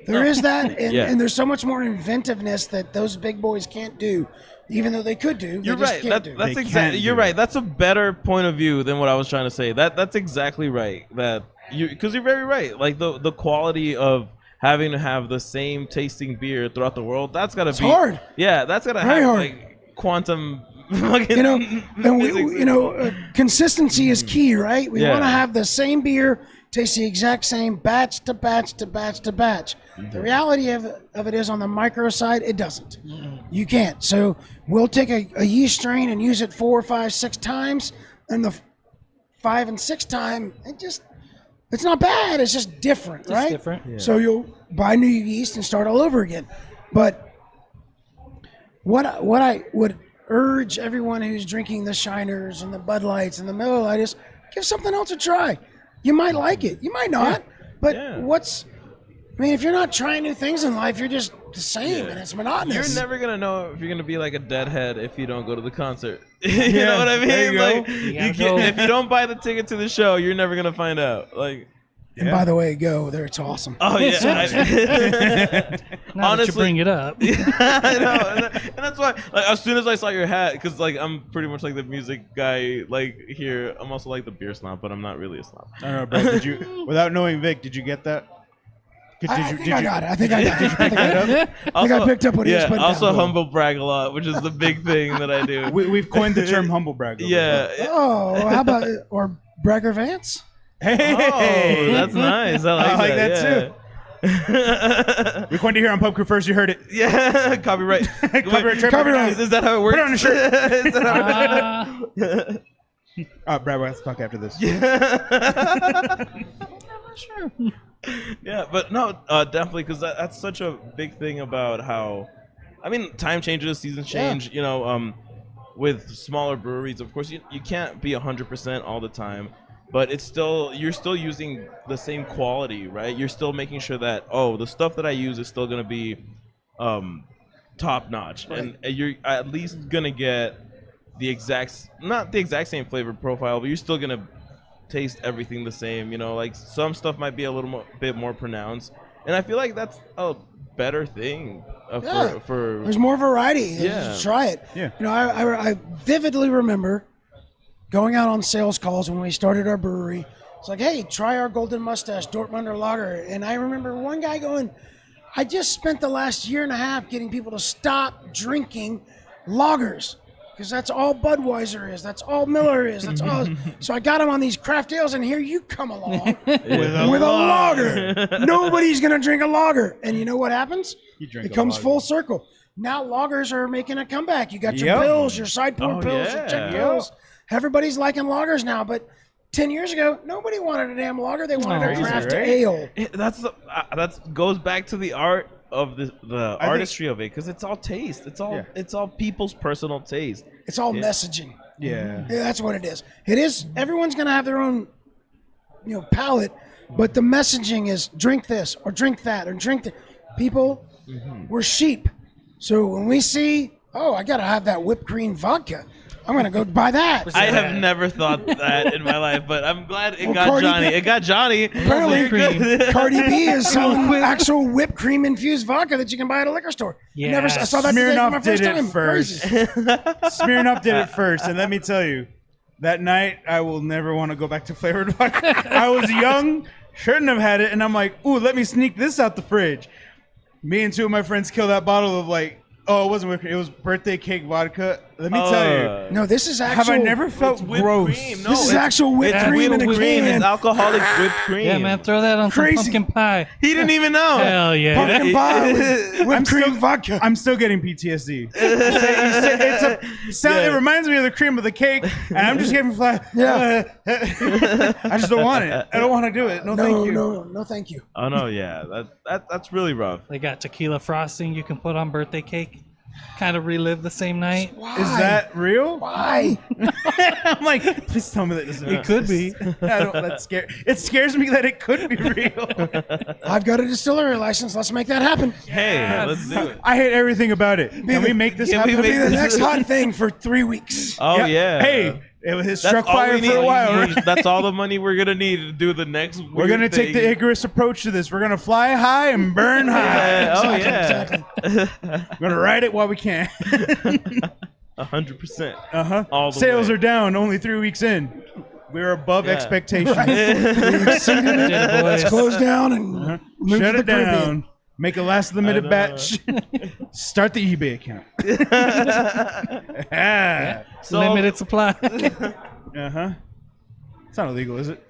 there is that, and, Yeah. and there's so much more inventiveness that those big boys can't do, even though they could do. You're they just right. Can't do. That's They exactly. can't You're do right. it. That's a better point of view than what I was trying to say. That's exactly right. Because you're very right. Like the quality of having to have the same tasting beer throughout the world. That's gotta be hard. Yeah, that's gotta Very have hard. like quantum. Fucking And physics. consistency is key, right? We Yeah. want to have the same beer taste the exact same batch to batch to batch to batch. The reality of it is, on the micro side, it doesn't. You can't. So we'll take a yeast strain and use it 4, 5, 6 times, and the 5 and 6 time, it's not bad. It's just different, right? different. Yeah. So you'll buy new yeast and start all over again. But what I would urge everyone who's drinking the Shiners and the Bud Lights and the Miller Lite is give something else a try. You might like it. You might not. But if you're not trying new things in life, you're just the same, and it's monotonous. You're never gonna know if you're gonna be like a deadhead if you don't go to the concert. You know what I mean? there you Like go. if you don't buy the ticket to the show, you're never gonna find out. Like, And by the way, go there. It's awesome. oh yeah. Now that you Honestly- bring it up. I know, and that's why. Like, as soon as I saw your hat, because like I'm pretty much like the music guy. Like here, I'm also like the beer snob, but I'm not really a snob. I don't know, bro. Did you, without knowing Vic, did you get that? I think I got it. I think I got it. I think I picked up what he was putting also down. humble brag a lot, which is the big thing that I do. We've coined the term humble brag. over here. Yeah. Oh, how about or Bragger Vance? Hey, Oh, that's nice. I like that yeah. too. We coined it here on Pub Crew first. You heard it. Yeah, copyright. Copyright. Copyright. Is that how it works? Put it on a shirt. Is that how it Brad, we'll have to talk after this. Sure. Yeah, but no, definitely, because that's such a big thing about how, I mean, time changes, seasons change. You know, with smaller breweries, of course, you can't be 100% all the time, but you're still using the same quality, right? You're still making sure that the stuff that I use is still gonna be top notch, and you're at least gonna get not the exact same flavor profile, but you're still gonna taste everything the same. You know, like some stuff might be a little bit more pronounced, and I feel like that's a better thing for There's more variety. Yeah. Just try it. Yeah. You know, I vividly remember going out on sales calls when we started our brewery. It's like, hey, try our Golden Mustache Dortmunder Lager. And I remember one guy going, I just spent the last year and a half getting people to stop drinking lagers. Because that's all Budweiser is. That's all Miller is. That's all. So I got him on these craft ales, and here you come along with a lager. Nobody's gonna drink a lager, and you know what happens? drink It a comes lager. full circle. Now lagers are making a comeback. You got your Yep. bills, your side pour bills, your yeah. check bills. Everybody's liking lagers now, but 10 years ago, nobody wanted a damn lager. They wanted a Crazy, craft right? ale. That's goes back to the art of the artistry of it, because it's all taste. It's all people's personal taste. It's all messaging. Yeah. Yeah, that's what it is. It is. Everyone's gonna have their own, palate, but the messaging is drink this or drink that or drink that. People, we're sheep. So when we see, I gotta have that whipped cream vodka, I'm gonna go buy that. I have never thought that in my life, but I'm glad it got Cardi Johnny. B- It got Johnny. Apparently, Cardi B is selling actual whipped cream infused vodka that you can buy at a liquor store. I saw that today for my Smirnoff did first it time. first. Crazy. Smirnoff did it first, and let me tell you, that night I will never want to go back to flavored vodka. I was young, shouldn't have had it, and I'm like, ooh, let me sneak this out the fridge. Me and two of my friends killed that bottle of it wasn't whipped cream, it was birthday cake vodka. Let me tell you. No, this is actual. Have I never felt whipped gross? cream. No, This is actual whipped it's cream in a whipped cream. can. It's alcoholic whipped cream. Yeah, man, throw that on Crazy. some pumpkin pie. He didn't even know. Hell yeah. Pumpkin pie with whipped cream vodka. I'm still getting PTSD. It reminds me of the cream of the cake, and I'm just getting flat. Yeah. I just don't want it. I don't want to do it. No, thank you. No, thank you. Oh no, yeah, that's really rough. They got tequila frosting you can put on birthday cake. Kind of relive the same night. Why? Is that real? Why? I'm like, please tell me that doesn't. It could be. It scares me that it could be real. I've got a distillery license. Let's make that happen. Hey, let's do it. I hate everything about it. Can we make this Can we happen? make Be the next hot thing for 3 weeks. Oh yeah. Hey, it was That's struck all fire we for a need. while. Right? That's all the money we're gonna need to do the next. We're gonna take the Icarus approach to this. We're gonna fly high and burn high. Yeah, oh yeah. Exactly. We're gonna ride it while we can. 100%. All the Sales way. are down. Only 3 weeks in. We're above Yeah. expectations. We exceeded it. Yeah, boys. Let's close down and move Shut to it the Caribbean. down. Make a last limited batch. Start the eBay account. So- Limited supply. It's not illegal, is it?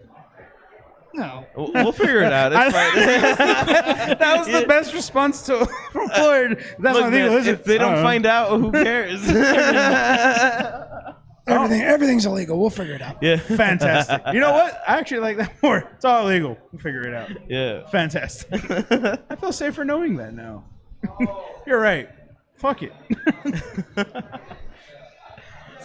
No. We'll figure it out. It's fine. That was the best response to from Lord. That's Look, not illegal, man, is it? if they don't find out, who cares? Everything's illegal. We'll figure it out. Yeah. Fantastic. You know what? I actually like that more. It's all illegal. We'll figure it out. Yeah. Fantastic. I feel safer knowing that now. You're right. Fuck it.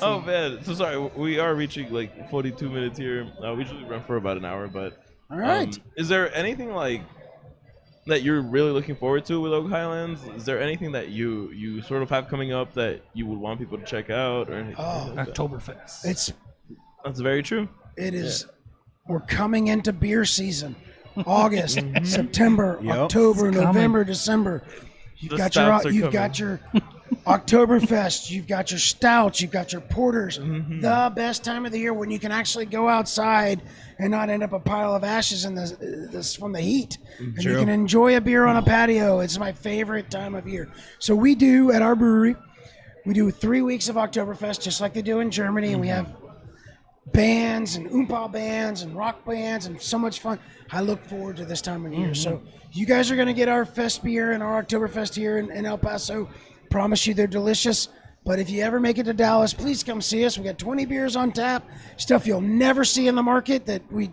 Oh man. So sorry. We are reaching like 42 minutes here. We usually run for about an hour, but All right. is there anything that you're really looking forward to with Oak Highlands? Is there anything that you sort of have coming up that you would want people to check out or anything? like that? Oktoberfest. That's very true. It is. We're coming into beer season. August, September, Yep. October, It's coming. November, December. You've The got stouts are your coming. Oktoberfest. You've got your stouts. You've got your porters. Mm-hmm. The best time of the year when you can actually go outside and not end up a pile of ashes in this from the heat. And you can enjoy a beer on a patio. It's my favorite time of year. So we do at our brewery. We do 3 weeks of Oktoberfest, just like they do in Germany, and we have bands and oompa bands and rock bands and so much fun. I look forward to this time of year. So you guys are going to get our fest beer and our Oktoberfest here in El Paso. Promise you they're delicious. But if you ever make it to Dallas, please come see us. We got 20 beers on tap, stuff you'll never see in the market that we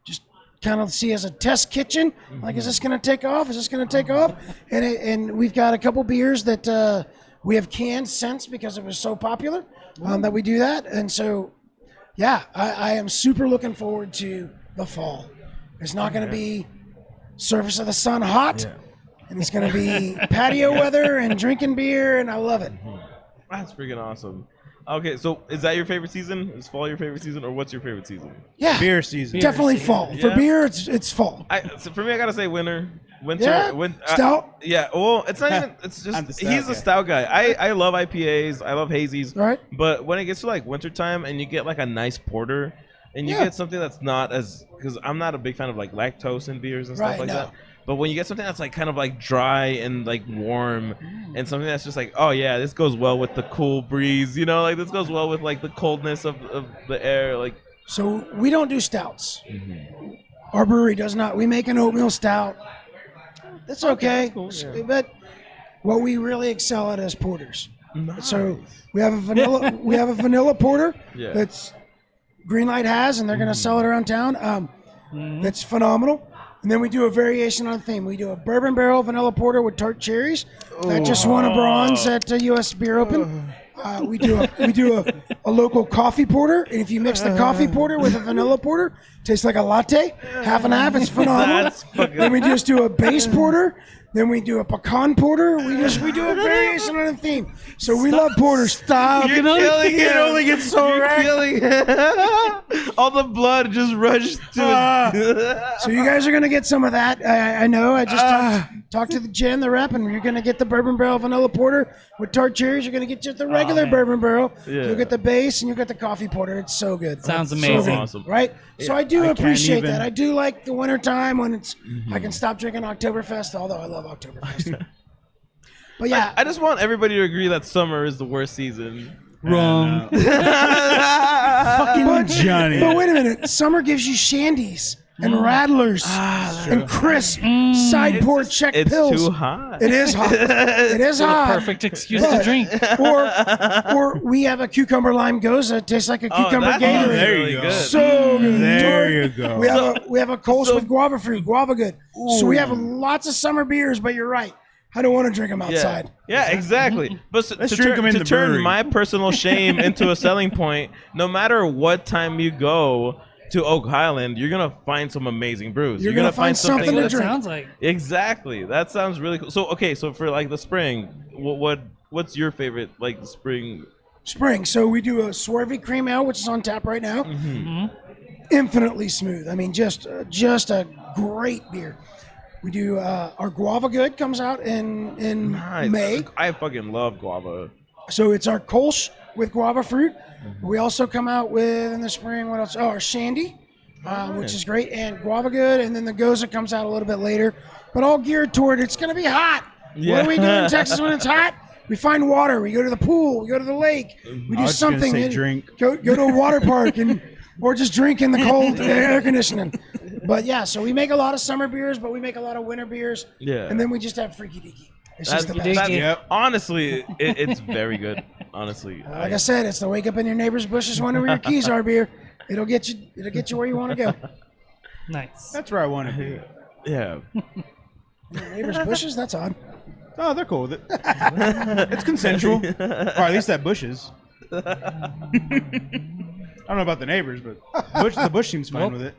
just kind of see as a test kitchen. Like, is this going to take off? Is this going to take off? And we've got a couple beers that we have canned since because it was so popular that we do that. And so, yeah, I am super looking forward to the fall. It's not going to be surface of the sun hot, and it's going to be patio weather and drinking beer, and I love it. That's freaking awesome. Okay, so is that your favorite season? Is fall your favorite season, or what's your favorite season? Yeah, Beer season. definitely fall. For Yeah. beer, it's fall. So for me, I gotta say winter. Winter. Yeah? Stout? Yeah. Well, it's not even. It's I'm the just stout he's a guy. stout guy. I love IPAs. I love hazies. Right. But when it gets to like wintertime and you get like a nice porter, and you Yeah. get something that's not as, because I'm not a big fan of like lactose in beers and stuff Right, like no. that. But when you get something that's like kind of like dry and like warm, and something that's just like, oh yeah, this goes well with the cool breeze, you know, like this goes well with like the coldness of the air, like. So we don't do stouts. Our brewery does not. We make an oatmeal stout. That's okay. But what we really excel at is porters. So we have a vanilla porter Yeah. that's Greenlight has, and they're going to sell it around town. That's phenomenal. And then we do a variation on theme. We do a bourbon barrel vanilla porter with tart cherries. That just won a bronze at U.S. Beer Open. We do a local coffee porter, and if you mix the coffee porter with a vanilla porter, tastes like a latte, half and half. It's phenomenal. Then we just do a base porter. Then we do a pecan porter. We do a variation on a theme. So we love porters. Stop. You're killing It only gets so wrecked. All the blood just rushed to So you guys are gonna get some of that. I know. I just talked to the Jen, the rep, and you're gonna get the bourbon barrel vanilla porter with tart cherries. You're gonna get just the regular bourbon barrel. Yeah. You'll get the base, and you'll get the coffee porter. It's so good. Sounds So amazing. good, Awesome. right? So I do I can't appreciate even- that. I do like the winter time when it's I can stop drinking Oktoberfest, although I love Oktoberfest. But yeah, I just want everybody to agree that summer is the worst season. Wrong. Fucking Johnny. but wait a minute. Summer gives you shandies and rattlers and crisp side port check It's pills. too hot. It is hot. It is hot. Perfect excuse to drink. Or we have a cucumber lime goza. It tastes like a cucumber that's Gatorade. there really you go. good. So good. There you go. We have a Kolsch with guava fruit, guava good. So we have lots of summer beers. But you're right. I don't want to drink them outside. Yeah, exactly. But Let's to, drink 'em in to the turn brewery. my personal shame into a selling point, no matter what time you go to Oak Highland, you're gonna find some amazing brews. You're gonna find something to What it drink. sounds like. Exactly. That sounds really cool. So okay, so for like the spring, what's your favorite like spring? Spring. So we do a Swervy Cream Ale, which is on tap right now. Mm-hmm. Infinitely smooth. I mean, just a great beer. We do our Guava Good comes out in Nice. May. I fucking love guava. So it's our Kolsch with guava fruit. We also come out with in the spring. What else? Oh, our Shandy, which is great, and Guava Good, and then the Goza comes out a little bit later. But all geared toward it's going to be hot. Yeah. What do we do in Texas when it's hot? We find water. We go to the pool. We go to the lake. We do was gonna something. say drink. Go to a water park or just drink in the cold air conditioning. But yeah, so we make a lot of summer beers, but we make a lot of winter beers. Yeah. And then we just have Freaky Deaky. It's just the That's- best. Yep. Honestly, it's very good. Honestly, Like I said, it's the wake up in your neighbor's bushes, wonder where your keys are beer. It'll get you where you want to go. Nice. That's where I want to be. yeah. Your neighbor's bushes? That's odd. Oh, they're cool with it. It's consensual. Or at least that bush is. I don't know about the neighbors, but the bush seems fine with it.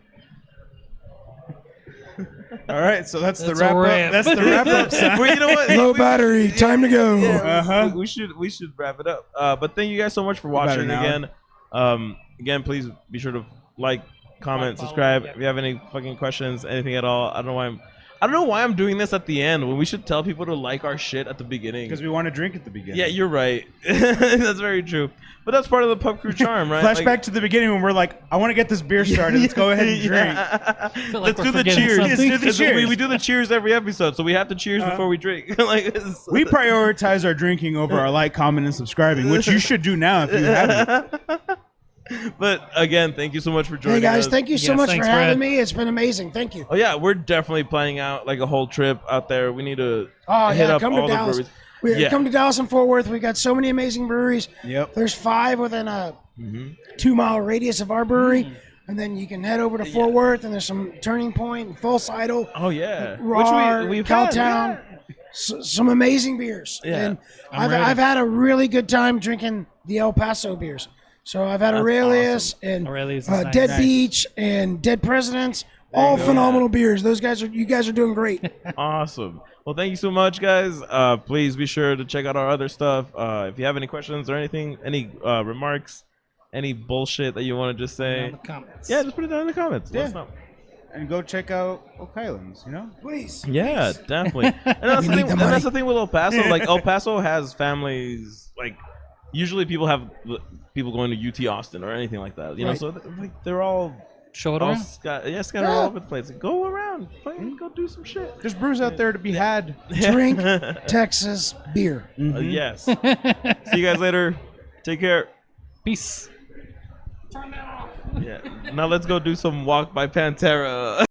All right, so that's the That's wrap a up. wrap. That's the wrap up. Sam. Well, you know what? Low battery, time to go. Uh-huh. We should wrap it up. But thank you guys so much for About watching an hour. again. Again, please be sure to like, comment, subscribe. If you have any fucking questions, anything at all, I don't know why I'm doing this at the end when we should tell people to like our shit at the beginning. Because we want to drink at the beginning. Yeah, you're right. That's very true. But that's part of the pub crew charm, right? Flashback to the beginning when we're like, I want to get this beer started. Let's go ahead and drink. Yeah. feel like Let's we're do the forgetting cheers. something. Let's do the cheers. We do the cheers every episode, so we have to cheers before we drink. Like it's- We prioritize our drinking over our like, comment, and subscribing, which you should do now if you haven't. But again, thank you so much for joining Hey guys, us. thank you so Yes, much thanks, for having Brad. me. It's been amazing. Thank you. Oh yeah, we're definitely planning out like a whole trip out there. We need to Oh hit yeah, up come all to the Dallas. breweries. We come to Dallas and Fort Worth. We got so many amazing breweries. Yep. There's 5 within a 2-mile radius of our brewery, and then you can head over to Fort Worth, and there's some Turning Point and False Idol. Oh yeah, Rar, we've had, Cowtown, some amazing beers. Yeah. And I'm ready. I've had a really good time drinking the El Paso beers. So I've had Aurelius and Aurelius is nice. Dead Nice. Beach and Dead Presidents. All phenomenal beers. You guys are doing great. Awesome. Well, thank you so much, guys. Please be sure to check out our other stuff. If you have any questions or anything, any remarks, any bullshit that you want to just In say, the comments. yeah, just put it down in the comments. Let us Yeah. know. And go check out Oak Highlands, Please. Yeah, definitely. And that's, We need the and money. that's the thing with El Paso. Like El Paso has families. Like usually people have people going to UT Austin or anything like that. You know, Right. so like they're all Show it all around. scattered all over the place. Go around, fucking go do some shit. There's brews out there to be had. Drink Texas beer. Yes. See you guys later. Take care. Peace. Yeah. Now let's go do some Walk by Pantera.